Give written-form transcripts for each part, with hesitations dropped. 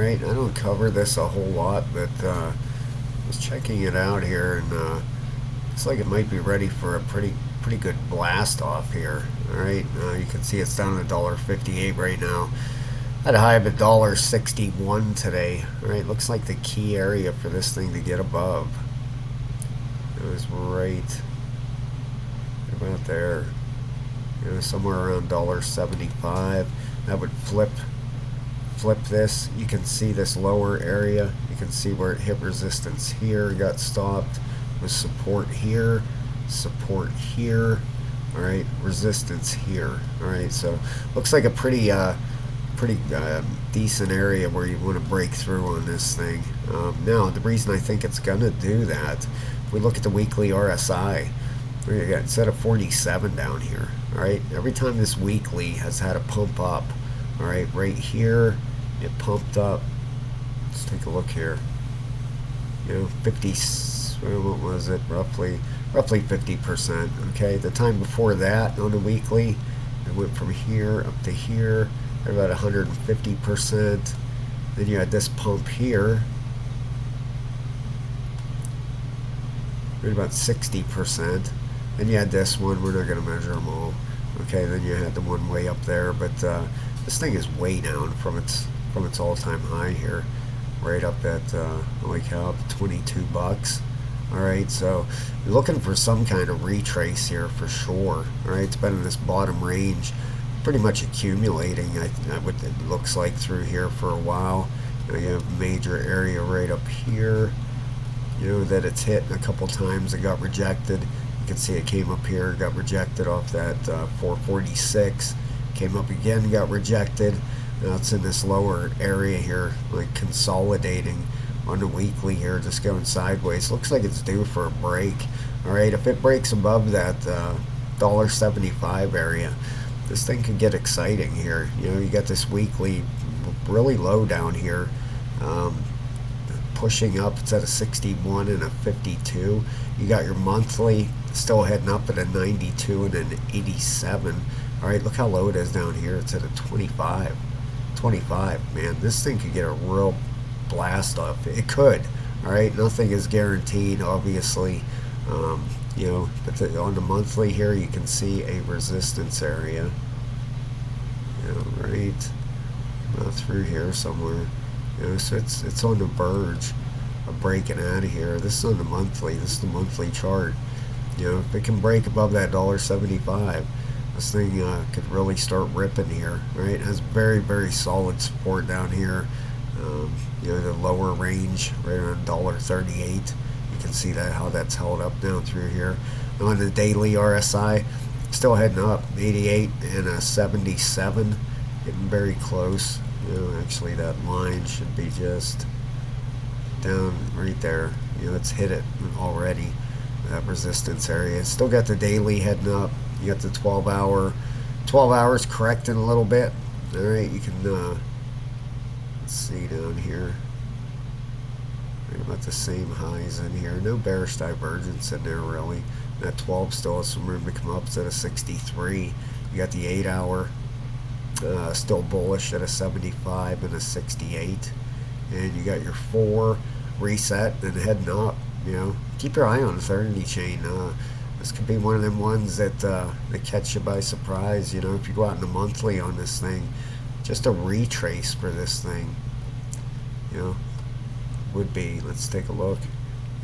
right, I don't cover this a whole lot, but I was checking it out here, and looks like it might be ready for a pretty good blast off here. All right, you can see it's down at $1.58 right now. Had a high of $1.61 today. All right, looks like the key area for this thing to get above. It was right about there. Somewhere around $1.75. That would flip this. You can see this lower area. You can see where it hit resistance here, got stopped with support here, support here. All right, resistance here. All right, so looks like a pretty decent area where you want to break through on this thing. Now, the reason I think it's going to do that, if we look at the weekly RSI, we got set at 47 down here. All right, every time this weekly has had a pump up, all right here, it pumped up. Let's take a look here. 50, what was it? Roughly 50%. Okay, the time before that on the weekly, it went from here up to here, about 150%. Then you had this pump here, right about 60%. Then you had this one. We're not going to measure them all. Okay, then you had the one way up there, but this thing is way down from its all-time high here, right up at holy cow, $22. All right, so you're looking for some kind of retrace here for sure. All right, it's been in this bottom range, pretty much accumulating. What it looks like through here for a while. You have a major area right up here. That it's hit a couple times. It got rejected. You can see it came up here, got rejected off that 446. Came up again, got rejected. Now it's in this lower area here, like consolidating on the weekly here, just going sideways. Looks like it's due for a break. All right, if it breaks above that $1.75 area, this thing could get exciting here. You got this weekly really low down here, pushing up. It's at a 61 and a 52. You got your monthly still heading up at a 92 and an 87. All right, look how low it is down here. It's at a 25. Man, this thing could get a real blast off. It could. All right, nothing is guaranteed, obviously. But on the monthly here, you can see a resistance area. Right through here somewhere. So it's on the verge of breaking out of here. This is on the monthly. This is the monthly chart. If it can break above that $1.75, this thing could really start ripping here. Right, it has very, very solid support down here. The lower range right around $1.38. You can see that how that's held up down through here. On the daily RSI, still heading up, 88 and a 77, getting very close. Actually that line should be just down right there. It's hit it already, that resistance area. It's still got the daily heading up. You got the 12 hours correcting a little bit. All right, you can let's see down here, right about the same highs in here. No bearish divergence in there really. That 12 still has some room to come up. It's at a 63. You got the 8 hour still bullish at a 75 and a 68. And you got your 4 reset and heading up. Keep your eye on the Ethernity chain. This could be one of them ones that catch you by surprise. If you go out in the monthly on this thing, just a retrace for this thing, would be. Let's take a look.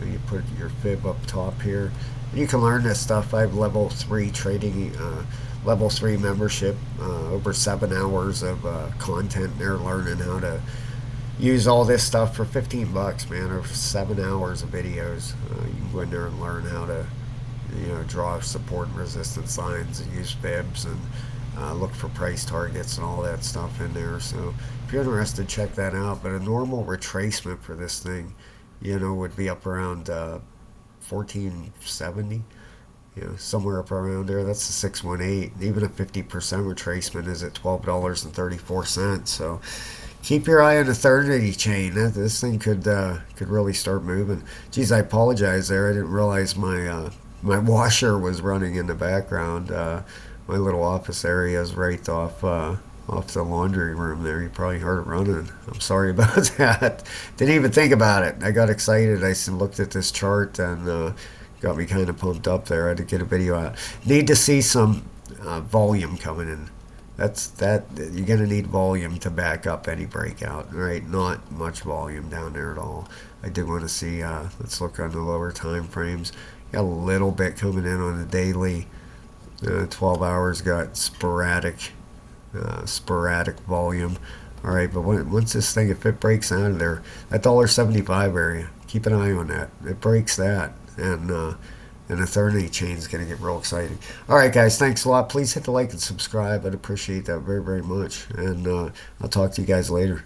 You put your fib up top here. You can learn this stuff. I have level 3 trading, level 3 membership, over 7 hours of content there, learning how to use all this stuff for $15, man. Over 7 hours of videos. You can go in there and learn how to, draw support and resistance lines and use fibs and look for price targets and all that stuff in there. So if you're interested, check that out. But a normal retracement for this thing, would be up around 1470, somewhere up around there. That's the 618. Even a 50% retracement is at $12.34. So keep your eye on the Ethernity chain. This thing could really start moving. Geez, I apologize there. I didn't realize my washer was running in the background. My little office area is right off off the laundry room there. You probably heard it running. I'm sorry about that. Didn't even think about it. I got excited. I looked at this chart and got me kind of pumped up there. I had to get a video out. Need to see some volume coming in. That you're gonna need volume to back up any breakout. All right, not much volume down there at all. I did want to see. Let's look on the lower time frames. Got a little bit coming in on the daily. 12 hours got sporadic volume. All right, but once this thing, if it breaks out of there, that $1.75 area, keep an eye on that. It breaks that, and Ethernity chain is going to get real exciting. All right, guys, thanks a lot. Please hit the like and subscribe. I'd appreciate that very, very much. And I'll talk to you guys later.